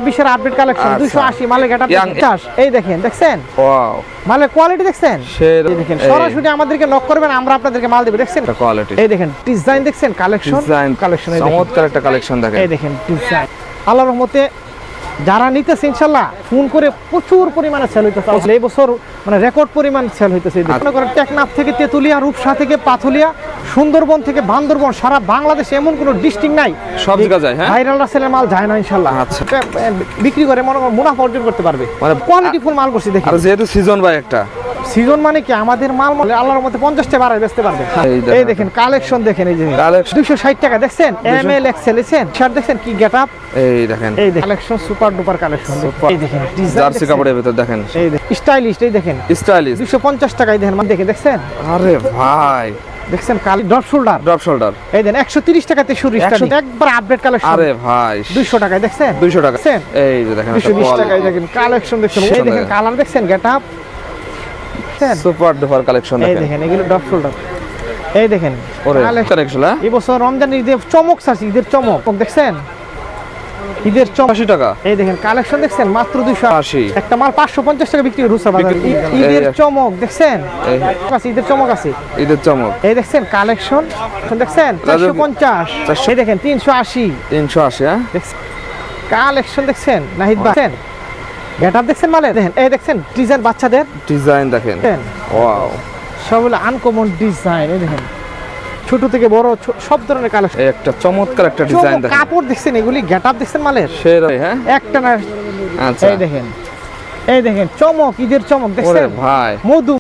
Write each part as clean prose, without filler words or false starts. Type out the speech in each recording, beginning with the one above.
2026 এর update collection 280 মালের getup এই দেখেন দেখছেন ওয়াও মালের কোয়ালিটি দেখছেন এই দেখেন সরাসরি আমাদেরকে নক করবেন আমরা আপনাদেরকে মাল দেব দেখছেন কোয়ালিটি এই দেখেন ডিজাইন দেখছেন কালেকশন চমৎকার একটা কালেকশন দেখেন এই দেখেন ডিজাইন আল্লাহর রহমতে যারা নিতেছে ইনশাআল্লাহ ফোন করে প্রচুর পরিমাণে সেল হইতেছে এই বছর মানে রেকর্ড পরিমাণ সেল হইতেছে মনে করেন টেকনাফ থেকে তেতুলিয়া রূপসা থেকে পাথুলিয়া সুন্দরবন থেকে বান্দরবন সারা বাংলাদেশে এমন কোনো ডিস্ট্রিক্ট নাই সব জায়গা যায় হ্যাঁ ভাইরাল রাসেলের মাল যায় না ইনশাআল্লাহ আচ্ছা বিক্রি করে মনে করেন মুনাফা অর্জন করতে পারবে মানে কোয়ালিটি ফুল মাল করছি দেখি আর যেহেতু সিজন ভাই একটা সিজন মানে কি আমাদের মাল আল্লাহর মধ্যে 50 টাকা বাড়ায় বেচতে পারবে এই দেখেন কালেকশন দেখেন এই যে 260 টাকা দেখছেন এমএল এক্সেল এসেন শার্ট দেখছেন কি গেটআপ এই দেখেন এই দেখেন কালেকশন সুপার ডুপার কালেকশন এই দেখেন জার্সি কাপড়ের ভিতর দেখেন এই দেখেন স্টাইলিশ এই দেখেন স্টাইলিশ 250 টাকায় দেখেন মানে দেখেন আরে ভাই দেখছেন কালি ড্রপ শোল্ডার এই দেন 130 টাকাতে শুরু স্টার্টিং একবার আপডেট কালেকশন আরে ভাই 200 টাকায় দেখছেন 200 টাকা এই যে দেখেন 220 টাকায় দেখেন কালেকশন দেখছেন এই দেখেন কালার দেখছেন গেটআপ সুপার ডুপার কালেকশন দেখেন এই দেখেন এগুলো ড্রপ শোল্ডার এই দেখেন কালেকশন এই বছর রমজানের ঈদের চমক আছে ঈদের চমক দেখছেন ঈদের 80 টাকা এই দেখেন কালেকশন দেখছেন মাত্র 280 একটা মাল 550 টাকা বিক্রি রুসা বাজারে ঈদের চমক দেখছেন ঈদের চমক আছে ঈদের চমক এই দেখছেন কালেকশন দেখছেন 450 এই দেখেন 380 হ্যাঁ কালেকশন দেখছেন নাহিদ ভাই দেখেন গেটআপ দেখছেন মালে দেখেন এই দেখছেন ডিজাইন বাচ্চাদের ডিজাইন দেখেন ওয়াও সবগুলো আনকমন ডিজাইন এই দেখেন ছোট থেকে বড় সব ধরনের কালেকশন একটা চমৎকার একটা ডিজাইন দেখেন কাপড় দেখছেন এগুলি গেটআপ দেখছেন মালের সেরাই হ্যাঁ একটা না আচ্ছা এই দেখেন চমক ঈদের চমক দেখছেন ওরে ভাই মধু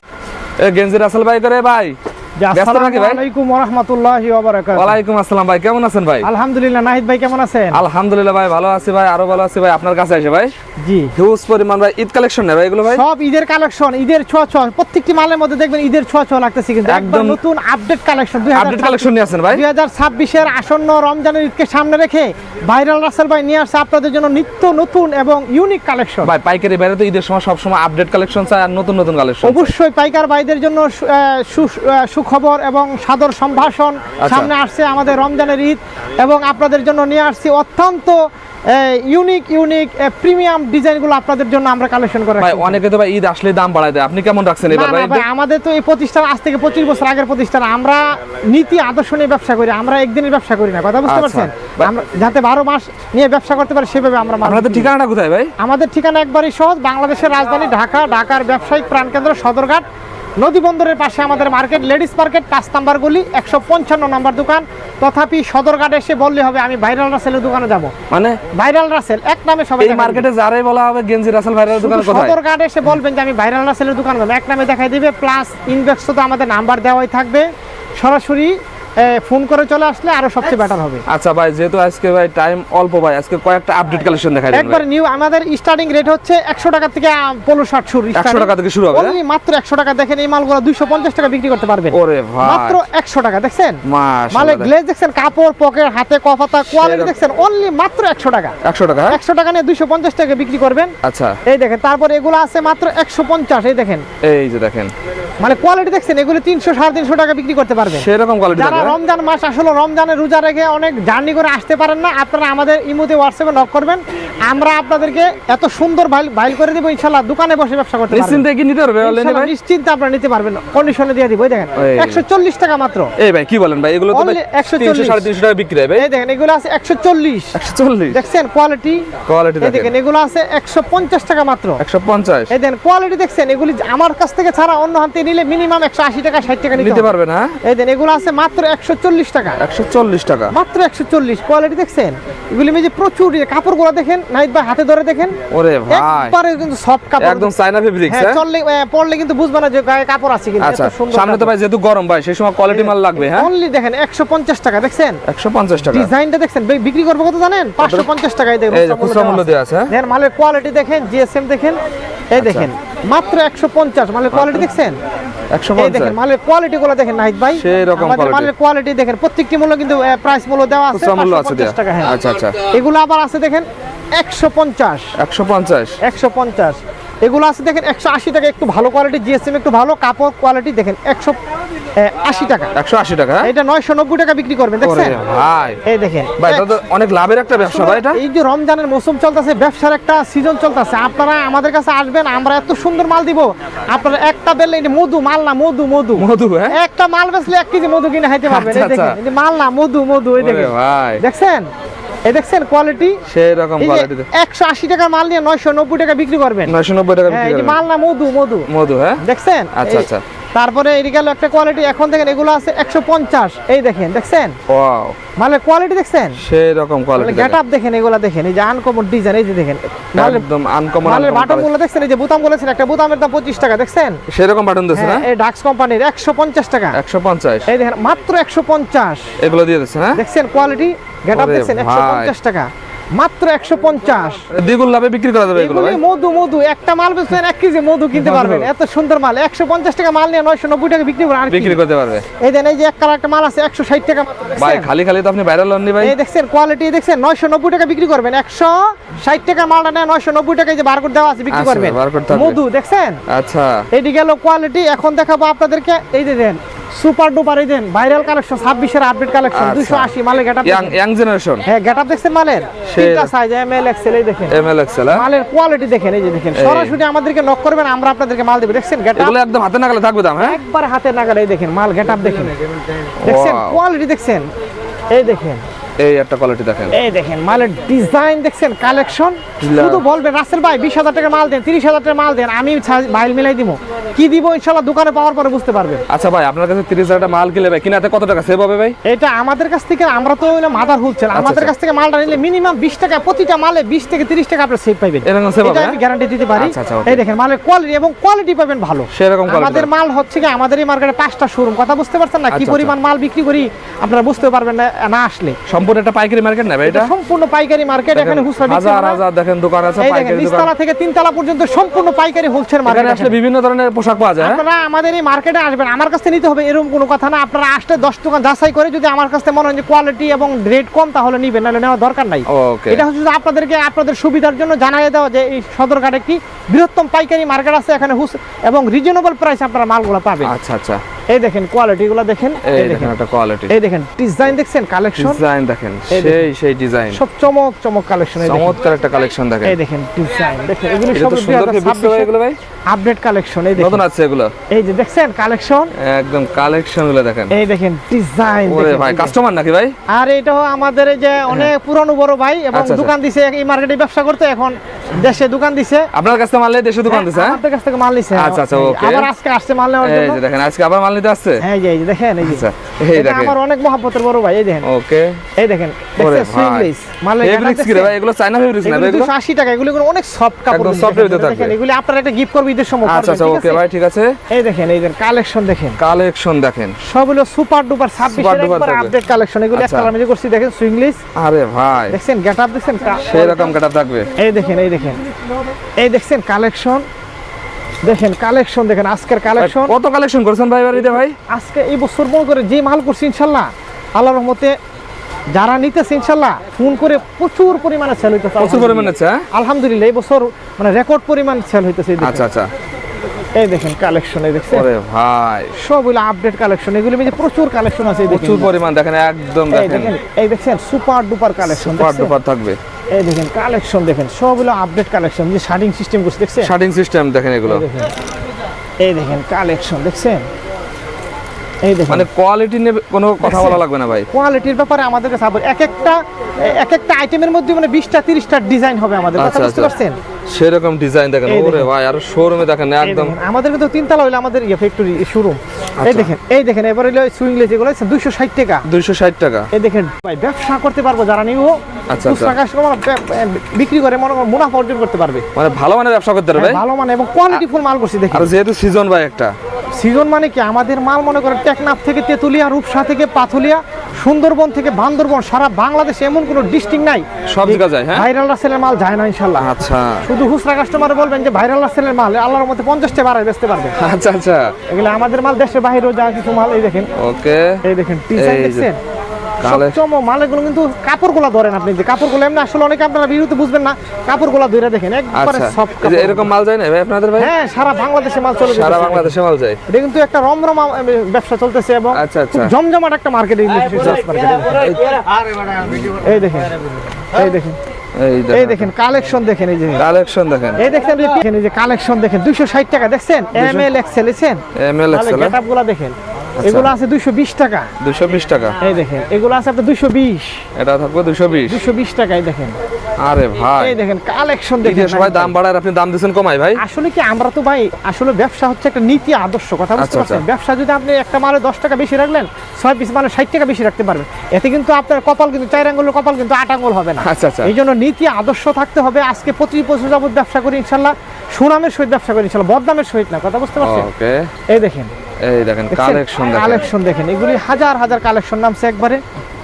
এই গেঞ্জি রাসেল ভাই করে ভাই আসসালামু আলাইকুম ওয়া রাহমাতুল্লাহি ওয়া বারাকাতুহু ওয়া আলাইকুম আসসালাম ভাই কেমন আছেন ভাই আলহামদুলিল্লাহ নাহিদ ভাই কেমন আছেন আলহামদুলিল্লাহ ভাই ভালো আছি ভাই আরো ভালো আছি ভাই আপনার কাছে এসে ভাই জি হিউজ পরিমাণ ভাই ঈদ কালেকশন না ভাই এগুলো ভাই সব ঈদের কালেকশন ঈদের ছোঁয়া প্রত্যেকটি মালের মধ্যে দেখবেন ঈদের ছোঁয়া লাগতেছে কিন্তু একদম নতুন আপডেট কালেকশন আপডেট কালেকশন নিয়ে আছেন ভাই 2026 এর আসন্ন রমজানের ঈদকে সামনে রেখে ভাইরাল রাসেল ভাই নিয়ে আসছে আপনাদের জন্য নিত্য নতুন এবং ইউনিক কালেকশন ভাই পাইকারি বাইরে তো ঈদের সময় সব সময় আপডেট কালেকশন চাই আর নতুন নতুন কালেকশন অবশ্যই পাইকার ভাইদের জন্য সুখবর এবং সাদর সম্ভাষণ সামনে আসছে আমাদের রমজানের ঈদ এবং আপনাদের জন্য নিয়ে আসছি অত্যন্ত ইউনিক প্রিমিয়াম ডিজাইনগুলো আপনাদের জন্য আমরা কালেকশন করে ভাই অনেকে তো ভাই ঈদ আসলে দাম বাড়ায় দেয় আপনি কেমন রাখছেন এবার ভাই আমাদের তো এই প্রতিষ্ঠান আজ থেকে 25 বছর আগের প্রতিষ্ঠান আমরা নীতি আদর্শ নিয়ে ব্যবসা করি আমরা একদিনের ব্যবসা করি না কথা বুঝতে পারছেন আমরা যাতে 12 মাস নিয়ে ব্যবসা করতে পারি সেভাবে আমরা আপনাদের ঠিকানাটা কোথায় ভাই আমাদের ঠিকানা একবারই সহজ বাংলাদেশের রাজধানী ঢাকার ব্যবসায়িক প্রাণকেন্দ্র সদরঘাট নদী বন্দরের পাশে আমাদের মার্কেট লেডিস মার্কেট 5 নাম্বার গলি 155 নম্বর দোকান তথাপি সদরঘাটে এসে বললে হবে আমি ভাইরাল রাসেলের দোকানে যাব মানে ভাইরাল রাসেল এক নামে সবাই এই মার্কেটে যারাই বলা হবে গেঞ্জি রাসেল ভাইরাল দোকান কোথায় সদরঘাটে এসে বলবেন যে আমি ভাইরাল রাসেলের দোকানে যাব এক নামে দেখাই দিবে প্লাস ইনবক্সে তো আমাদের নাম্বার দেওয়াই থাকবে সরাসরি ফোন করে চলে আসলে আরো সবচেয়ে বেটার হবে আচ্ছা ভাই যেহেতু আজকে ভাই টাইম অল্প ভাই আজকে কয়েকটা আপডেট কালেকশন দেখাই দেন একবার নিউ আমাদের স্টার্টিং রেট হচ্ছে 100 টাকা থেকে পোলো শার্ট শুরু 100 টাকা থেকে শুরু হবে অনলি মাত্র 100 টাকা দেখেন এই মালগুলো 250 টাকা বিক্রি করতে পারবেন ওরে ভাই মাত্র 100 টাকা দেখছেন মাশাআল্লাহ মানে গ্লেজ দেখছেন কাপড় পকেট হাতে কফাতা কোয়ালিটি দেখছেন অনলি মাত্র 100 টাকা 100 টাকা 100 টাকা নিয়ে 250 টাকা বিক্রি করবেন আচ্ছা এই দেখেন তারপর এগুলো আছে মাত্র 150 এই দেখেন এই যে দেখেন মানে কোয়ালিটি দেখছেন এগুলো 300 350 টাকা বিক্রি করতে পারবেন সেরকম কোয়ালিটি যারা রমজান মাস আসলে রমজানে রোজা রেখে অনেক জার্নি করে আসতে পারেন না আপনারা আমাদের ইমোতে হোয়াটসঅ্যাপে নক করবেন আমরা আপনাদেরকে এত সুন্দর বাইল করে দেব ইনশাআল্লাহ দোকানে বসে ব্যবসা করতে পারবেন নিশ্চিন্তে কি নিতে পারবে অলরেডি ভাই নিশ্চিন্তে আপনারা নিতে পারবেন কন্ডিশনে দিয়ে দিব এই দেখেন 140 টাকা মাত্র এই ভাই কি বলেন ভাই এগুলো তো 300 350 টাকা বিক্রি হয় ভাই এই দেখেন এগুলো আছে 140 দেখছেন কোয়ালিটি এই দেখেন এগুলো আছে 150 টাকা মাত্র 150 এই দেখেন কোয়ালিটি দেখছেন এগুলি আমার কাছ থেকে ছাড়া অন্য হাতে নিলে মিনিমাম 180 টাকা 60 টাকা নিতে পারবেন হ্যাঁ এই দেখেন এগুলো আছে মাত্র 140 টাকা 140 টাকা মাত্র 140 কোয়ালিটি দেখছেন এগুলি যে প্রচুর কাপড়গুলো দেখেন নাহিদ ভাই হাতে ধরে দেখেন ওরে ভাই একবারে কিন্তু সফট কাপড় একদম চায়না ফেব্রিক্স হ্যাঁ চললে পরলে কিন্তু বুঝবে না যে গায়ে কাপড় আছে কিন্তু এত সুন্দর সামনে তো ভাই যেহেতু গরম ভাই সেই সময় কোয়ালিটি মাল লাগবে হ্যাঁ অনলি দেখেন 150 টাকা দেখছেন 150 টাকা ডিজাইনটা দেখছেন বিক্রি করব কত জানেন 550 টাকায় দেখেন এই যে খুচরা মূল্য দেয়া আছে দেখেন মালের কোয়ালিটি দেখেন জিএসএম দেখেন এই দেখেন মাত্র 150 মালের কোয়ালিটি দেখছেন 150 দেখেন মালের কোয়ালিটি গুলো দেখেন নাহিদ ভাই সেই রকম কোয়ালিটি মালের কোয়ালিটি দেখেন প্রত্যেকটি মূল্য কিন্তু প্রাইস মূল্য দেওয়া আছে 550 টাকা হ্যাঁ আচ্ছা আচ্ছা এগুলো আবার আছে দেখেন 150 150 এগুলো আছে দেখেন 180 টাকা, একটু ভালো কোয়ালিটি, জিএসএম একটু ভালো, কাপড় কোয়ালিটি দেখেন 180 টাকা। 180 টাকা, হ্যাঁ? এটা 990 টাকা বিক্রি করবেন, দেখছেন ওরে ভাই, এই দেখেন ভাই এটা তো অনেক লাভের একটা ব্যবসা ভাই এটা। এই যে রমজানের মৌসুম চলতেছে, ব্যবসার একটা সিজন চলতেছে, আপনারা আমাদের কাছে আসবেন, আমরা এত সুন্দর মাল দিব, আপনারা একটা বেললে মধু মাল না, মধু মধু মধু, হ্যাঁ? একটা মাল বেচলে 1 কেজি মধু কিনে খাইতে পারবেন। এই আচ্ছা, দেখেন, আচ্ছা। এই যে মাল না, মধু মধু, এই ওরে দেখেন ভাই, দেখছেন, এই দেখছেন কোয়ালিটি, সেই রকম কোয়ালিটি। 180 টাকার মাল নিয়ে 990 টাকা বিক্রি করবেন। 990 টাকা হ্যাঁ, বিক্রি এই যে করবেন। মাল না, মধু মধু, মধু, হ্যাঁ? দেখছেন? আচ্ছা, এই- আচ্ছা। তারপরে এই গেল একটা কোয়ালিটি, এখন দেখেন এগুলো আছে 150, এই দেখেন, দেখছেন ওয়াও, মালের কোয়ালিটি, দেখছেন সেই রকম কোয়ালিটি। গেটআপ দেখেন, এগুলা দেখেন, এই যে আনকমন ডিজাইন, এই যে দেখেন মালের একদম আনকমন। মালের বাটন গুলো দেখছেন, এই যে বোতাম বলেছেন, একটা বোতামের দাম 25 টাকা, দেখছেন? সেই রকম বাটন দিচ্ছে না? হ্যাঁ, এই ডাক্স কোম্পানির 150 টাকা, 150, এই দেখেন মাত্র 150, এগুলো দিয়ে দিচ্ছে না? দেখছেন কোয়ালিটি, গেটআপ ওরে দেখছেন, ভাই। 150 টাকা, মাত্র 150। দ্বিগুণ লাভে বিক্রি করা যাবে এগুলো এগুলি ভাই। মধু মধু, একটা মাল বেচবেন 1 কেজি মধু কিনতে মধু। পারবেন, এত সুন্দর মাল। 150 টাকা মাল নিয়ে 990 টাকা বিক্রি করেন, আর কি? বিক্রি করতে পারবে এই দেন, এই যে এক কালার একটা মাল আছে 160 টাকা মাত্র, ভাই। দেখছেন? খালি খালি তো আপনি ভাইরাল হননি ভাই। এই দেখছেন কোয়ালিটি, দেখছেন 990 টাকা বিক্রি করবেন, 160 টাকা মালটা নেয় 990 টাকা, এই যে বারকোড দেওয়া আছে, বিক্রি আচ্ছা, করবেন। বারকোড থাকবে। মধু দেখছেন, আচ্ছা, এইটি গেল কোয়ালিটি। এখন দেখাবো আপনাদেরকে, এই যে দেন সুপার ডুপার, এই দেন ভাইরাল কালেকশন, 26 এর আপডেট কালেকশন, আচ্ছা। 280 মালের গেটআপ, ইয়াং জেনারেশন, হ্যাঁ গেটআপ দেখছেন মালের, তিনটা সাইজ, এমএল এক্সেল, এই দেখেন এমএল এক্সেল, মালের কোয়ালিটি দেখেন, এই যে দেখেন, এই। সরাসরি আমাদেরকে নক করবেন, আমরা আপনাদেরকে মাল দেব, দেখছেন গেটআপ এগুলো একদম হাতে নাগালে থাকবে দাম, হ্যাঁ? একবার হাতে নাগালে, এই দেখেন মাল গেটআপ দেখেন, দেখছেন Wow. কোয়ালিটি, দেখছেন এই দেখেন, এই একটা কোয়ালিটি দেখেন। এই দেখেন মালের ডিজাইন, দেখছেন কালেকশন। শুধু বলবেন রাসেল ভাই 20,000 টাকা মাল দেন, 30,000 টাকা মাল দেন, আমি মাইল মিলাই দিব, কি দিব ইনশাআল্লাহ দোকানে পাওয়ার পরে বুঝতে পারবেন। আচ্ছা ভাই, আপনার কাছে 30,000 টাকা মাল কিনলে ভাই কিনাতে কত টাকা সেভ হবে ভাই? এটা আমাদের কাছ থেকে, আমরা তো হইলো মাদার হোলসেল, আমাদের আচ্ছা। কাছ থেকে মালটা নিলে মিনিমাম 20 টাকা, প্রতিটা মালে 20 থেকে 30 টাকা আপনি সেভ পাবেন, এরকম সেভ হবে, এটা আমি গ্যারান্টি দিতে পারি। আচ্ছা, আচ্ছা, okay. এই দেখেন মালের কোয়ালিটি, এবং কোয়ালিটি পাবেন ভালো, সেরকম quality আমাদের পাবেন। মাল হচ্ছে কি, আমাদের এই মার্কেটে 5টা শোরুম, কথা বুঝতে পারছেন না? কি আচ্ছা, পরিমাণ মাল বিক্রি করি আপনারা বুঝতে পারবেন না না আসলে। সম্পূর্ণ একটা পাইকারি মার্কেট না ভাই এটা? এটা সম্পূর্ণ পাইকারি মার্কেট, এখানে খুচরা বিক্রি হাজার হয় না। হাজার দেখেন দোকান আছে, এই দেখেন পাইকারি দোকান। নিচতলা থেকে 3 তলা পর্যন্ত সম্পূর্ণ পাইকারি হোলসেল মার্কেট। এখানে আসলে বিভিন্ন ধরনের পোশাক পাওয়া যায়, হ্যাঁ? আপনারা আমাদের এই মার্কেটে আসবেন, আমার কাছ থেকে নিতে হবে এরকম কোনো কথা না, আপনারা আসলে 10 দোকান যাচাই করে যদি আমার কাছ থেকে মনে হয় যে কোয়ালিটি এবং রেট কম, তাহলে নিবেন, নাহলে নেওয়ার দরকার নাই। ওকে, এটা হচ্ছে যে আপনাদেরকে আপনাদের সুবিধার জন্য জানিয়ে দেওয়া যে এই সদরঘাট একটি বৃহত্তম পাইকারি মার্কেট আছে, এখানে এবং রিজনেবল প্রাইস আপনারা মালগুলো পাবেন। আচ্ছা আচ্ছা, এই দেখেন কোয়ালিটি গুলো দেখেন, এই দেখেন একটা কোয়ালিটি, এই দেখেন ডিজাইন দেখছেন, কালেকশন ডিজাইন দেখেন, এই সেই ডিজাইন, সব চমক চমক কালেকশন, এই দেখেন, চমৎকার একটা কালেকশন দেখেন। এই দেখেন ডিজাইন দেখেন, এগুলো এটা সব তো সুন্দর করে বুঝতে ভাই এগুলো ভাই, আপডেট কালেকশন, এই নতুন দেখেন, আছে এগুলো, এই যে দেখছেন কালেকশন, একদম কালেকশন গুলো দেখেন। এই দেখেন ডিজাইন ওরে দেখেন, ভাই, এই যে। কাস্টমার নাকি ভাই? আর এটাও আমাদের এই যে অনেক পুরানো বড় ভাই, এবং আচ্ছা, আচ্ছা। দোকান দিছে এই মার্কেটে ব্যবসা করতে, এখন দেশে দোকান দিছে, আপনার কাছে মাল নেই, দেশে দোকান দিছে, হ্যাঁ? আমাদের কাছ থেকে মাল নিছে। আচ্ছা, আচ্ছা, okay. আবার আজকে আসছে মাল নেওয়ার এই জন্য। যে দেখেন, আজকে আবার মাল নিতে আসছে। হ্যাঁ এই যে দেখেন, এই যে আচ্ছা, এই এটা দেখেন, আমার অনেক মহব্বতের বড় ভাই, এই দেখেন, ওকে। এই দেখেন ওরে দেখছেন ভাই, সুইংলেস মালের ফেব্রিক্স কি রে ভাই? এগুলো চায়না ফেব্রিক্স না ভাই? এগুলো 280 টাকা, এগুলো অনেক সফট কাপড়, একদম soft এর ভিতরে থাকবে। দেখেন এগুলো আপনারা একটা গিফট করবে ঈদের সময়, আচ্ছা আচ্ছা, ওকে ভাই, ঠিক আছে। এই দেখেন, এই যে কালেকশন দেখেন, কালেকশন দেখেন, সব হলো সুপার ডুপার 26 Super এর duper একবার থাকবে। আপডেট কালেকশন, এগুলো আচ্ছা। একটা আমি করছি, দেখেন সুইংলেস আরে ভাই, দেখছেন, গেটআপ দেখছেন, সেই রকম কাটা থাকবে। এই দেখেন, এই দেখেন, এই দেখছেন কালেকশন দেখেন, কালেকশন দেখেন, আজকের কালেকশন, কত কালেকশন করেছেন ভাই বাড়িতে ভাই? আজকে এই বছর মনে করে যে মাল করছি ইনশাল্লাহ আল্লাহর রহমতে, যারা নিতেছে ইনশাল্লাহ ফোন করে প্রচুর পরিমাণে সেল হইতেছে, প্রচুর পরিমাণে আছে, হ্যাঁ? আলহামদুলিল্লাহ এই বছর মানে রেকর্ড পরিমাণ সেল হইতেছে। এই দেখেন, আচ্ছা আচ্ছা, এই দেখেন কালেকশন, এই দেখছেন ওরে ভাই, সব হলো আপডেট কালেকশন, এগুলো মধ্যে প্রচুর কালেকশন আছে, এই দেখেন, প্রচুর পরিমাণ দেখেন, একদম এই দেখেন, দেখেন, এই দেখছেন super duper collection, super duper থাকবে। এই দেখেন কালেকশন দেখেন, সব হলো আপডেট কালেকশন, যে শার্টিং সিস্টেম করছে দেখছেন, শার্টিং সিস্টেম দেখেন এগুলো, এই দেখেন, এই দেখেন কালেকশন দেখছেন, এই দেখেন মানে কোয়ালিটি নিয়ে কোনো কথা বলা লাগবে না ভাই। কোয়ালিটির ব্যাপারে আমাদের কাছে এক একটা আইটেমের মধ্যে মানে 20টা 30টা ডিজাইন হবে আমাদের, কথা আচ্ছা বুঝতে আচ্ছা, পারছেন? সেরকম ডিজাইন দেখেন, এই ওরে দেখেন। ভাই, আর শোরুমে দেখেন এই একদম। দেখেন, আমাদের কিন্তু 3 তলা হইলো আমাদের ফ্যাক্টরি শোরুম। আচ্ছা। এই দেখেন এবার হইলো সুইংলেস, এগুলো 260 টাকা। 260 টাকা। এই দেখেন ভাই, ব্যবসা করতে পারবো যারা নিব, আচ্ছা, খুচরা কাস্টমার বিক্রি করে মনে করেন মুনাফা অর্জন করতে পারবে, মানে ভালো মানের ব্যবসা করতে পারবে ভাই। ভালো মানে এবং কোয়ালিটি ফুল মাল করছি দেখেন। আর যেহেতু সিজন ভাই একটা, সিজন মানে কি, আমাদের মাল মনে করেন টেকনাফ থেকে তেতুলিয়া, রূপসা থেকে পাথুলিয়া, সুন্দরবন থেকে বান্দরবন, সারা বাংলাদেশে এমন কোনো ডিস্ট্রিক্ট নাই সব জায়গা যায়, হ্যাঁ? ভাইরাল রাসেলের মাল যায় না ইনশাল্লাহ। আচ্ছা শুধু খুচরা কাস্টমার বলবেন যে ভাইরাল রাসেলের মাল আল্লাহর মধ্যে 50টা বাড়ায় বেচতে পারবে, আচ্ছা আচ্ছা, এগুলো আমাদের মাল দেশের বাইরেও যা কিছু মাল, এই দেখেন, ওকে। এই দেখেন ডিজাইন এই যে দেখছেন, চমক মালগুলো কিন্তু কাপড়গুলো ধরেন আপনি, যে কাপড়গুলো এমনি আসলে অনেকে আপনারা ভিডিওতে বুঝবেন না, কাপড়গুলো ধরে দেখেন একবারে আচ্ছা সফট। এই যে এরকম মাল যায় না ভাই আপনাদের ভাই? হ্যাঁ, সারা বাংলাদেশে মাল চলে সারা যাচ্ছে। বাংলাদেশে মাল যায়। এটা কিন্তু একটা রমরমা ব্যবসা চলতেছে এবং আচ্ছা, আচ্ছা। খুব জমজমাট একটা মার্কেট। এই দেখেন, এই দেখেন, এই দেখেন কালেকশন দেখেন, এই যে কালেকশন দেখেন, এই দেখেন, এই যে কালেকশন দেখেন 260 টাকা দেখছেন, এম এল এক্সেল এসেন, এমএল এক্সেল গেটআপগুলো দেখেন, এগুলো আছে 220 টাকা। 220 টাকা। এই দেখেন এগুলো আছে আপনার 220, এটা থাকবে 220। 220 টাকায় দেখেন। আরে ভাই এই দেখেন কালেকশন দেখেন, দেখেন। সবাই দাম বাড়ায় আপনি দাম দিচ্ছেন কমাই ভাই। আসলে কি আমরা তো ভাই, আসলে ব্যবসা হচ্ছে একটা নীতি আদর্শ, কথা বুঝতে আচ্ছা, পারছেন? আচ্ছা। ব্যবসা যদি আপনি একটা মালে 10 টাকা বেশি রাখলেন, 6 পিস মানে 60 টাকা বেশি রাখতে পারবেন, এতে কিন্তু আপনার কপাল কিন্তু 4 আঙ্গুলের কপাল কিন্তু 8 আঙ্গুল হবে না। আচ্ছা, আচ্ছা। এই জন্য নীতি আদর্শ থাকতে হবে। আজকে 25 বছর যাবত ব্যবসা করি ইনশাল্লাহ, সুনামের সহিত ব্যবসা করি ইনশাল্লাহ, বদনামের সহিত না, কথা বুঝতে পারছেন? ওকে, এই দেখেন, এই দেখেন কালেকশন দেখেন, কালেকশন দেখেন, এগুলি হাজার হাজার কালেকশন নামছে একবারে,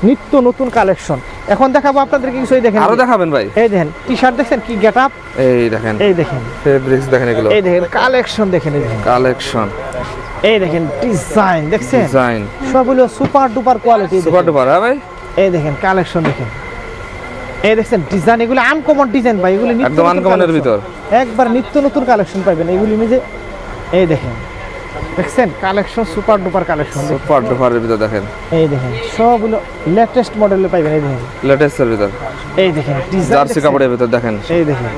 নিত্য নতুন কালেকশন। এখন দেখাবো আপনাদেরকে কিছু, এই দেখেন, আরো দেখাবেন ভাই? এই দেখেন টি শার্ট দেখছেন কি গেটআপ, এই দেখেন এই দেখেন ফেব্রিক্স দেখেন, এগুলো এই দেখেন কালেকশন দেখেন, এই দেখেন, কালেকশন, এই দেখেন ডিজাইন দেখছেন, ডিজাইন সব হলো super duper quality. Super duper. হ্যাঁ ভাই, এই দেখেন কালেকশন দেখেন, এই দেখছেন ডিজাইন, এগুলো আনকমন ডিজাইন ভাই, এগুলো নিত্য একদম নতুন আনকমনের collection। ভিতর একবার নিত্য নতুন কালেকশন পাবেন এগুলি নিজে। এই দেখেন, দেখছেন collection super duper collection, super ডুপারের ভিতর দেখেন, এই দেখেন সবগুলো লেটেস্ট মডেলে পাবেন। এই দেখেন, লেটেস্টের ভিতর এই দেখেন ডিজাইন, জার্সি কাপড়ের ভিতর দেখেন, এই দেখেন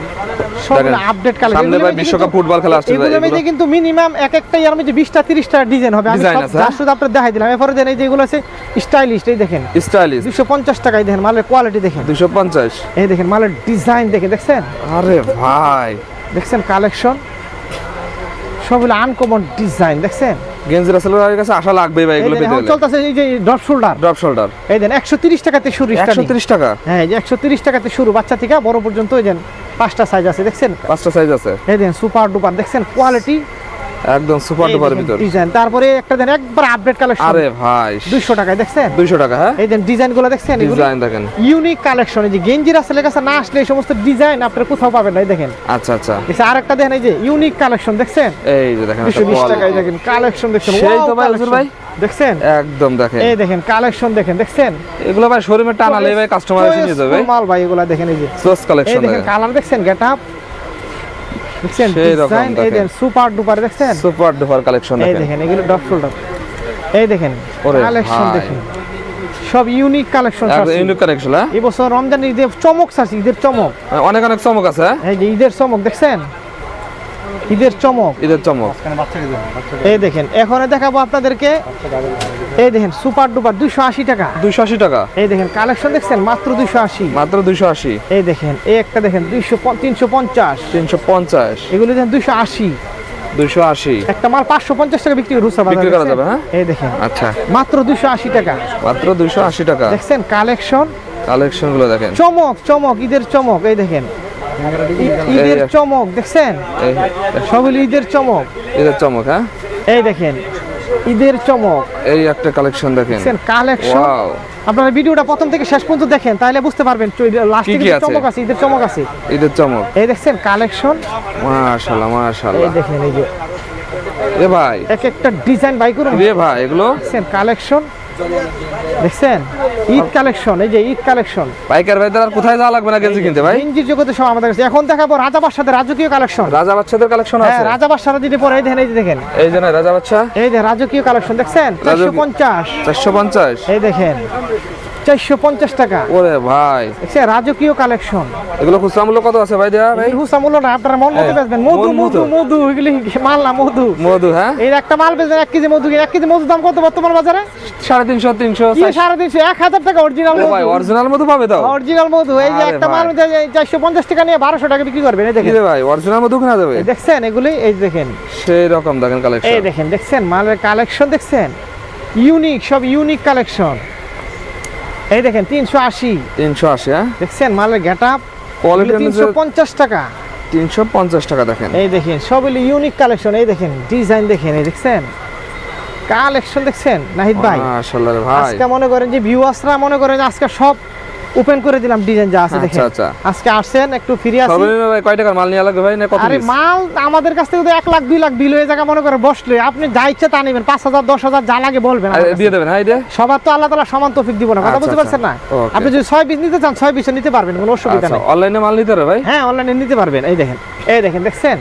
সবগুলো দেখেন, আপডেট কালেকশন। সামনে ভাই বিশ্বকাপ ফুটবল খেলা আসছে, এগুলোর মধ্যে কিন্তু মিনিমাম এক একটা ইয়ার মধ্যে 20টা 30টা ডিজাইন হবে। আমি ডিজাইন সব আছে, জাস্ট শুধু আপনাদের দেখাই দিলাম। এরপরে দেন এই যেগুলো আছে স্টাইলিশ, এই দেখেন স্টাইলিশ 250 টাকায় দেখেন, মালের কোয়ালিটি দেখেন, 250। এই দেখেন মালের ডিজাইন দেখেন, দেখছেন, আরে ভাই দেখছেন কালেকশন সবগুলো আনকমন ডিজাইন দেখছেন। গেঞ্জি রাসেলের কাছে আশা লাগবে ভাই, এই এগুলো দেখেন, পেতে এখন হলে। চলতেছে এই যে ড্রপ শোল্ডার, ড্রপ শোল্ডার এই দেন 130 টাকাতে শুরু, 130 টাকা। হ্যাঁ এই যে 130 টাকাতে শুরু, বাচ্চা থেকে বড় পর্যন্ত। এই দেন 5টা সাইজ আছে দেখছেন, 5টা সাইজ আছে, এই দেন সুপার ডুপার দেখছেন কোয়ালিটি, একদম সুপার ডুপারের ভিতর ডিজাইন। তারপরে একটা দেন একবার আপডেট কালেকশন, আরে ভাই 200 টাকায় দেখছেন, 200 টাকা। হ্যাঁ, এই দেন ডিজাইনগুলো দেখছেন, এগুলো ডিজাইন দেখেন, ইউনিক কালেকশন। এই যে গেঞ্জি রাসেলের কাছে না আসলে এই সমস্ত ডিজাইন আপনারা কোথাও পাবেন না। এই দেখেন, আচ্ছা আচ্ছা, দেখছেন আরেকটা দেখেন, এই যে ইউনিক কালেকশন দেখছেন, এই যে দেখেন 220 টাকায় দেখেন কালেকশন দেখছেন, সেই wow তো ভাই, collection। হুজুর ভাই দেখছেন, একদম দেখেন, এই দেখেন কালেকশন দেখেন, দেখছেন এগুলো ভাই শোরুমে টানালে ভাই কাস্টমার এসে নিয়ে যাবে। মাল ভাই এগুলা দেখেন, এই যে সোস এই কালেকশন দেখেন দেখেন, কালার দেখছেন, গেটআপ দেখছেন, সেই রকম ডিজাইন, এই দেখেন। দেখেন সুপার ডুপার দেখছেন, সুপার ডুপার কালেকশন এই দেখেন। দেখেন এগুলো ডট শোল্ডার, এই দেখেন ওরে কালেকশন ভাই। দেখেন, সব ইউনিক কালেকশন। একদম ইউনিক কালেকশন। হ্যাঁ, এই বছর রমজানের ঈদের চমক ছাড়ছি, ঈদের চমক, অনেক অনেক চমক আছে। হ্যাঁ, এই যে ঈদের চমক দেখছেন, ঈদের চমক, ঈদের চমক এই দেখেন। এখন দেখাবো আপনাদেরকে, এই দেখেন সুপার ডুপার 280 টাকা, 280 টাকা, এই দেখেন কালেকশন দেখছেন মাত্র 280। মাত্র 280। এই দেখেন এই একটা দেখেন 350, 350, এগুলো দেখেন 280। 280 একটা মাল 550 টাকা বিক্রি করে বিক্রি করা যাবে। হ্যাঁ, এই দেখেন আচ্ছা, মাত্র 280 টাকা মাত্র 280 টাকা। দেখছেন কালেকশন, কালেকশন গুলো দেখেন, চমক চমক, ঈদের চমক, এই দেখেন ঈদের এই- চমক দেখছেন, এই সবগুলো ঈদের চমক, ঈদের চমক। হ্যাঁ, এই দেখেন ঈদের চমক এই একটা কালেকশন দেখেন, দেখছেন কালেকশন। ওয়াও, আপনারা ভিডিওটা প্রথম থেকে শেষ পর্যন্ত দেখেন, তাহলে বুঝতে পারবেন লাস্টে কি আছে? চমক আছে, ঈদের চমক আছে। ঈদের চমক। এই দেখছেন কালেকশন, মাশাআল্লাহ এই মাশাআল্লাহ। দেখেন এই যে এ ভাই, এক একটা ডিজাইন বাই করুন, রে ভাই এগুলো দেখছেন কালেকশন, দেখছেন ঈদ কালেকশন, এই যে ঈদ কালেকশন। পাইকার ভাইদের আর কোথায় যাওয়া লাগবে না গেঞ্জি কিনতে ভাই। গেঞ্জির জগতে সব আমাদের কাছে। এখন দেখাবো রাজা বাদশাদের রাজকীয় কালেকশন। রাজা বাচ্চাদের কালেকশন হ্যাঁ, আছে। রাজা বাদশারা দিতে পরে এই দেখেন, এই যে দেখেন, এই যে না রাজা বাচ্চা, এই যে রাজকীয় কালেকশন দেখছেন 450, 450। এই দেখেন 450 টাকা, ওরে ভাই, দেখছেন রাজকীয় কালেকশন। এগুলো খুচরা মূল্য কত আছে ভাই দেয়া ভাই? হুসা মূল্য না, আপনারা মন মতো হ্যাঁ, বেচবেন। মধু মন মধু মতো। মধু এগুলি মাল না, মধু। মধু। হ্যাঁ, এই একটা মাল বেচবেন 1 কেজি মধু, 1 কেজি মধুর দাম কত বর্তমান বাজারে? 350, 300। কি 350, 1000 টাকা অরিজিনাল ও ভাই, মধু, অরিজিনাল মধু পাবে তো? অরিজিনাল মধু। এই যে আরে একটা ভাই। মাল 450 টাকা নিয়ে 1200 টাকা বিক্রি করবেন। এই কি দেখেন, রে ভাই, অরিজিনাল মধু কিনা যাবে? এই দেখছেন এগুলি, এই দেখেন, সেই রকম দেখেন এই কালেকশন। দেখেন, দেখছেন মালের কালেকশন দেখছেন, ইউনিক, সব ইউনিক কালেকশন। এই দেখেন 380, 380। হ্যাঁ, দেখছেন মালের গেটআপ, কোয়ালিটি 350 টাকা। 350 টাকা দেখেন। এই দেখেন সবগুলি ইউনিক কালেকশন, এই দেখেন ডিজাইন দেখেন, এই দেখছেন কালেকশন দেখছেন নাহিদ ভাই। মাশাআল্লাহ রে ভাই, আজকে মনে করেন যে ভিউয়ার্সরা মনে করেন যে আজকে সব ওপেন করে দিলাম ডিজাইন যা আছে দেখেন। আচ্ছা। আজকে আসছেন একটু ফ্রি আছি। সর্বনিম্ন ভাই কয় টাকার মাল নিয়ে লাগবে ভাই, না কত আরে piece? মাল আমাদের কাছ থেকে তো 1 লাখ 2 লাখ বিল হয়ে জায়গা মনে করে বসলে আপনি যা ইচ্ছা তা নেবেন, 5,000 10,000 যা লাগে বলবেন আর দিয়ে দেবেন, হ্যাঁ এটা সবার তো আল্লাহ তাআলা সমান তৌফিক দিব না, কথা আচ্ছা, বুঝতে পারছেন না? okay. আপনি যদি 6 পিস নিতে চান 6 পিস নিতে পারবেন, কোনো অসুবিধা আচ্ছা, নেই। অনলাইনে মাল নিতে হবে ভাই? হ্যাঁ অনলাইনে নিতে পারবেন। এই দেখেন দেখছেন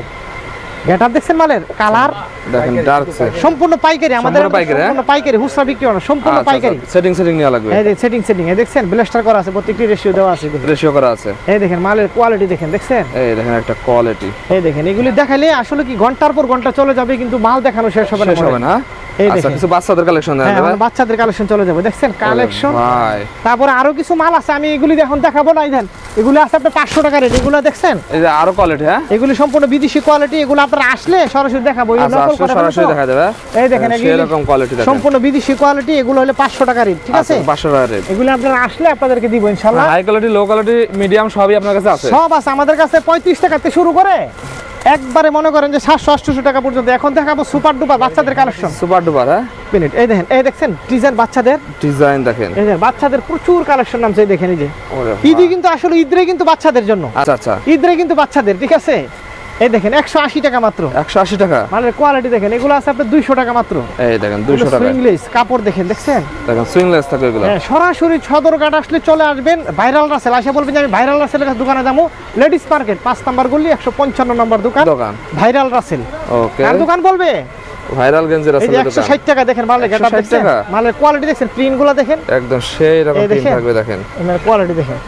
গেটআপ দেখছেন মালের কালার দেখেন ডার্ক সে সম্পূর্ণ পাইকারি আমাদের, সম্পূর্ণ পাইকারি, হ্যাঁ? সম্পূর্ণ পাইকারি, খুচরা বিক্রি হয় না, সম্পূর্ণ পাইকারি। সেটিং নিয়ে লাগবে, এই দেখেন সেটিং এই দেখছেন ব্লাস্টার করা আছে, প্রত্যেকটি রেশিও দেওয়া আছে, রেশিও করা আছে। এই দেখেন মালের কোয়ালিটি দেখেন, দেখছেন এই দেখেন একটা কোয়ালিটি, এই দেখেন এগুলি দেখাইলে আসলে কি ঘন্টার পর ঘন্টা চলে যাবে, কিন্তু মাল দেখানো শেষ হবে শেষ হবে না। এই আচ্ছা, দেখেন কিছু বাচ্চাদের কালেকশন দেন হ্যাঁ, ভাই? আমার বাচ্চাদের কালেকশন চলে যাবে, দেখছেন কালেকশন। ভাই তারপরে আরো কিছু মাল আছে, আমি এগুলি এখন দেখাবো না। এই দেন এগুলো আছে আপনার 500 টাকা রেট, এগুলো দেখছেন এই যে আরো কোয়ালিটি, হ্যাঁ এগুলি সম্পূর্ণ বিদেশি কোয়ালিটি, এগুলো আপনারা আসলে সরাসরি দেখাবো। এই আচ্ছা, নকল করা সরাসরি দেখা যাবে। এই দেখেন এগুলি এরকম কোয়ালিটি দেখেন, সম্পূর্ণ বিদেশি কোয়ালিটি, এগুলো হলো 500 টাকা রেট, ঠিক আছে? 500 টাকা রেট। এগুলো আপনারা আসলে আপনাদেরকে দিব ইনশাআল্লাহ। High quality, low quality, medium সবই আপনার কাছে আছে? সব আছে আমাদের কাছে, 35 টাকা থেকে শুরু করে একবারে মনে করেন যে 700-800 টাকা পর্যন্ত। এখন দেখাবো সুপার ডুপার বাচ্চাদের কালেকশন, সুপার ডুপার, হ্যাঁ মিনিট। এই দেখেন এই দেখছেন ডিজাইন বাচ্চাদের, ডিজাইন দেখেন, এই দেখেন বাচ্চাদের প্রচুর কালেকশন নামছে, এই দেখেন এই যে ওরে ঈদে কিন্তু আসলে ঈদরে কিন্তু বাচ্চাদের জন্য, আচ্ছা ঈদরে কিন্তু বাচ্চাদের, ঠিক আছে? এই দেখেন 180 টাকা মাত্র, 180 টাকা। মালের কোয়ালিটি দেখেন, এগুলো আছে আপনার 200 টাকা মাত্র। এই দেখেন 200 টাকা, সুইংলেস কাপড় দেখেন, দেখছেন দেখেন সুইংলেস থাকে এগুলো। হ্যাঁ, সরাসরি সদরঘাট আসলে চলে আসবেন ভাইরাল রাসেল, আসে বলবেন যে আমি ভাইরাল রাসেলের কাছে দোকানে যাবো, লেডিস মার্কেট 5 নাম্বার গলি 155 নম্বর দোকান ভাইরাল রাসেল। ওকে, আর দোকান বলবে ভাইরাল গেঞ্জের আছে এই যে 160 টাকা দেখেন, মালের গেটআপ 160 দেখছেন, টাকা? মালের কোয়ালিটি দেখছেন, প্রিন্টগুলো দেখেন একদম সেই রকম এই প্রিন্ট দেখেন। থাকবে, দেখেন এর কোয়ালিটি দেখেন,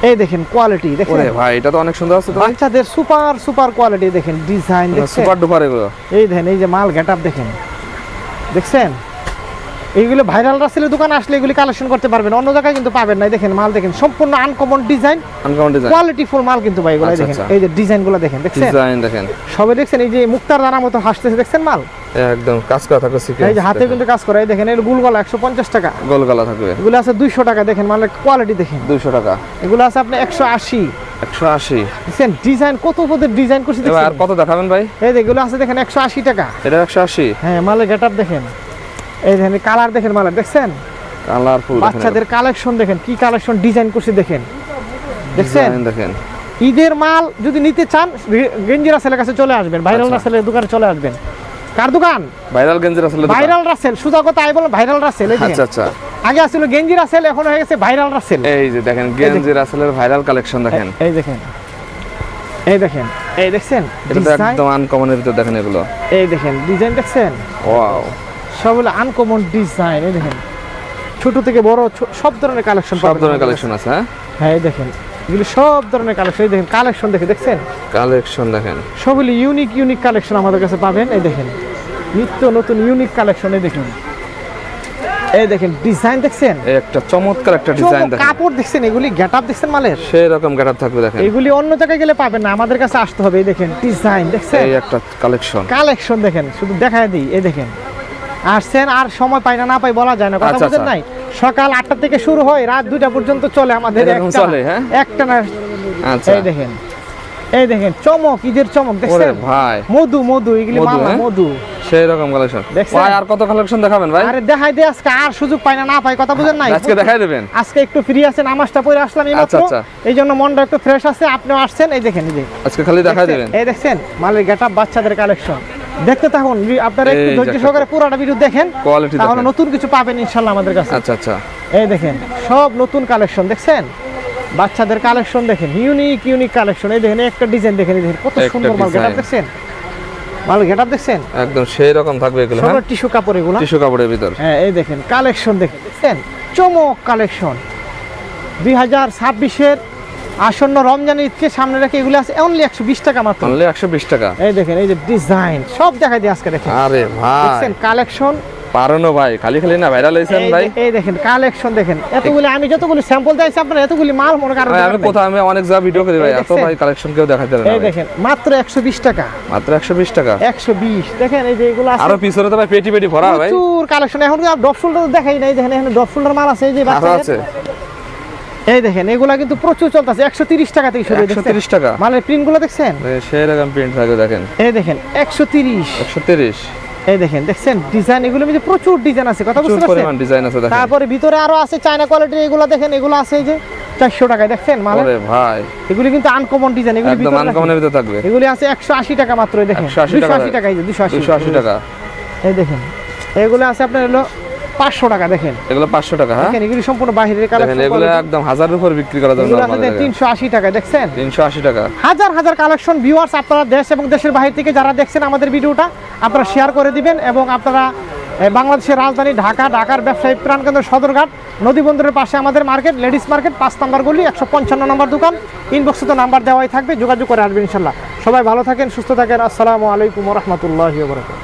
এই দেখেন কোয়ালিটি দেখেন। ওরে ভাই এটা তো অনেক সুন্দর আছে তো ভাই, বাচ্চাদের সুপার কোয়ালিটি দেখেন, ডিজাইন দেখেন, সুপার ডুপার এগুলো। এই দেখেন এই যে মাল গেটআপ দেখেন, দেখছেন এইগুলো ভাইরাল রাসেলের দোকানে আসলে এগুলি কালেকশন করতে পারবেন, অন্য জায়গায় কিন্তু পাবেন না। এই দেখেন মাল দেখেন, সম্পূর্ণ uncommon design, uncommon design, quality full মাল কিন্তু ভাই এগুলো। আচ্ছা, দেখেন আচ্ছা। এই যে ডিজাইনগুলো দেখেন, দেখছেন ডিজাইন দেখেন, সবে দেখছেন এই যে মুক্তার দানা মতো হাসতেছে, দেখছেন মাল একদম কাজ করা থাকবে সিকোয়েন্স, এই যে হাতে কিন্তু কাজ করে। এই দেখেন এর গুলগলা 150 টাকা, গোল গলা থাকবে, এগুলো আছে 200 টাকা। দেখেন মালের কোয়ালিটি দেখেন, 200 টাকা, এগুলো আছে আপনি 180। 180। দেখছেন ডিজাইন কত পদের ডিজাইন করছে, এবার দেখছেন আর কত দেখাবেন ভাই? এই যে এগুলো আছে দেখেন 180 টাকা। এটা 180। হ্যাঁ, মালের গেটআপ দেখেন, এই দেখেন কালার দেখেন মালের, দেখছেন কালারফুল, বাচ্চাদের কালেকশন দেখেন, কি কালেকশন ডিজাইন করছে দেখেন, দেখছেন দেখেন। ঈদের মাল যদি নিতে চান গেঞ্জি রাসেলের কাছে চলে আসবেন, ভাইরাল রাসেলের দোকানে চলে আসবেন। কার দোকান? ভাইরাল গেঞ্জের আসলে ভাইরাল রাসেল, সুজা কথা আই বলেন ভাইরাল রাসেল। এই দেখেন আচ্ছা আগে আসছিল গেঞ্জি রাসেল, এখন হয়ে গেছে ভাইরাল রাসেল। এই যে দেখেন গেঞ্জের আসলে ভাইরাল কালেকশন দেখেন, এই দেখেন এই দেখেন এই দেখছেন এটা তো ডিজাইন, একদম আনকমনের ভিতর দেখেন এগুলো, এই দেখেন ডিজাইন দেখছেন, ওয়াও সব হলো আনকমন ডিজাইন। এই দেখেন ছোট থেকে বড় সব ধরনের কালেকশন, সব ধরনের কালেকশন আছে, হ্যাঁ হ্যাঁ এই দেখেন এগুলো সব ধরনের কালেকশন। এই দেখেন কালেকশন দেখে, দেখছেন কালেকশন দেখেন, সবগুলো ইউনিক কালেকশন আমাদের কাছে পাবেন। এই দেখেন নিত্য নতুন ইউনিক কালেকশন, এই দেখেন ডিজাইন দেখছেন, এই একটা চমৎকার একটা ডিজাইন দেখেন, কাপড় দেখছেন, এগুলি গেটআপ দেখছেন মালের, সেই রকম গেটআপ থাকবে দেখেন, এগুলি অন্য জায়গায় গেলে পাবেন না, আমাদের কাছে আসতে হবে। এই দেখেন ডিজাইন দেখছেন, এই একটা কালেকশন দেখেন, শুধু দেখায় দিই। এই দেখেন আসছেন আর সময় পাই না পাই বলা যায় না, কথা আচ্ছা, বুঝেন নাই? সকাল 8টা থেকে শুরু হয়, রাত 2টা পর্যন্ত চলে আমাদের, এরকম চলে, হ্যাঁ একটা না। আচ্ছা এই দেখেন চমক, ঈদের চমক ওরে দেখছেন ভাই, মধু এগুলি মধু, মালা হ্যাঁ? মধু, সেই রকম কালেকশন। দেখছেন? ভাই আর কত কালেকশন দেখাবেন ভাই? আরে দেখাই দে, আজকে আর সুযোগ পাই না পাই, কথা বুঝেন নাই? আজকে দেখাই দেবেন? আজকে একটু ফ্রি আছে, নামাজটা পড়ে আসলাম এইমাত্র, আচ্ছা। এই জন্য মনটা একটু ফ্রেশ আছে। আপনিও আসছেন, এই দেখেন এই যে আজকে খালি দেখাই দেবেন, এই দেখছেন মালের গেটআপ, বাচ্চাদের কালেকশন দেখতে থাকুন। আপনারা একটু এই ধৈর্য যে সহকারে পুরোটা ভিডিও দেখেন, কোয়ালিটি তাহলে দেখেন, নতুন কিছু পাবেন ইনশাআল্লাহ আমাদের কাছে। আচ্ছা এই দেখেন সব নতুন কালেকশন দেখছেন, বাচ্চাদের কালেকশন দেখেন, ইউনিক কালেকশন। এই দেখেন একটা ডিজাইন দেখেন, এই দেখেন কত একটা সুন্দর মাল গেটআপ design। দেখছেন, মাল গেটআপ দেখছেন, একদম সেই রকম থাকবে এগুলো, সব হ্যাঁ টিস্যু কাপড় এগুলো, টিস্যু কাপড়ের ভিতর। হ্যাঁ এই দেখেন কালেকশন দেখছেন, চমক কালেকশন। 2026-এর আসন্ন রমজান ঈদকে সামনে রেখে এগুলো আছে অনলি 120 টাকা মাত্র, অনলি 120 টাকা। এই দেখেন এই যে ডিজাইন সব দেখাই দিই আজকে, দেখেন আরে ভাই দেখছেন কালেকশন, পারনো ভাই, খালি না ভাইরাল হইছেন ভাই। এই দেখেন কালেকশন দেখেন, এতগুলি আমি যতগুলি স্যাম্পল দিয়েছি আপনারা এতগুলি মাল মনে করেন ভাই আমি কোথাও আমি অনেক যা ভিডিও করি ভাই, এত ভাই কালেকশন কেউ দেখাতে পারে না এই ভাই। দেখেন মাত্র 120 টাকা, মাত্র 120 টাকা, 120 দেখেন এই যে এগুলো আছে, আরো পিছনে তো ভাই পেটি ভরা ভাই, প্রচুর কালেকশন। এখন কি ড্রপ শোল্ডার দেখাই নাই, দেখেন এখানে ড্রপ শোল্ডার মাল আছে, এই যে আরো বাচ্চাদের, আছে। এই দেখেন এগুলা কিন্তু প্রচুর চলতেছে, 130 টাকা থেকে শুরু, 130 টাকা মালের প্রিন্ট গুলো দেখছেন, সেই রকম প্রিন্ট থাকবে দেখেন, এই দেখেন 130, 130। এই দেখেন দেখছেন ডিজাইন, এগুলো মধ্যে প্রচুর ডিজাইন আছে, কথা বুঝতে প্রচুর পারছেন? পরিমাণ ডিজাইন আছে দেখেন, তারপরে ভিতরে আরো আছে চায়না কোয়ালিটির, এগুলো দেখেন, এগুলো আছে এই যে 400 টাকায় দেখছেন মাল ওরে ভাই এগুলি কিন্তু আনকমন ডিজাইন এগুলি একদম আনকমনের ভিতরে থাকবে এগুলি আছে 180 টাকা মাত্র এই দেখেন 180 টাকা 280 টাকা এই যে 280 টাকা এই দেখেন এগুলো আছে আপনার হলো 500 টাকা দেখেন এগুলো 500 টাকা হ্যাঁ দেখেন এগুলি সম্পূর্ণ বাইরের দেখেন কালেকশন এগুলো একদম 1000 এর উপর বিক্রি করা যাবে এগুলো আছে আমাদের 380 টাকা দেখছেন 380 টাকা হাজার হাজার কালেকশন ভিউয়ার্স আপনারা দেশ এবং দেশের বাইরে থেকে যারা দেখছেন আমাদের ভিডিওটা আপনারা শেয়ার করে দিবেন এবং আপনারা বাংলাদেশের রাজধানী ঢাকার ব্যবসায়িক প্রাণকেন্দ্র সদরঘাট নদীবন্দরের পাশে আমাদের মার্কেট লেডিস মার্কেট 5 নম্বর গলি 155 নম্বর দোকান ইনবক্সে তো নাম্বার দেওয়াই থাকবে যোগাযোগ করে আসবেন ইনশাল্লাহ সবাই ভালো থাকেন সুস্থ থাকেন আসসালামু আলাইকুম ওয়া রাহমাতুল্লাহি ওয়া বারাকাতুহু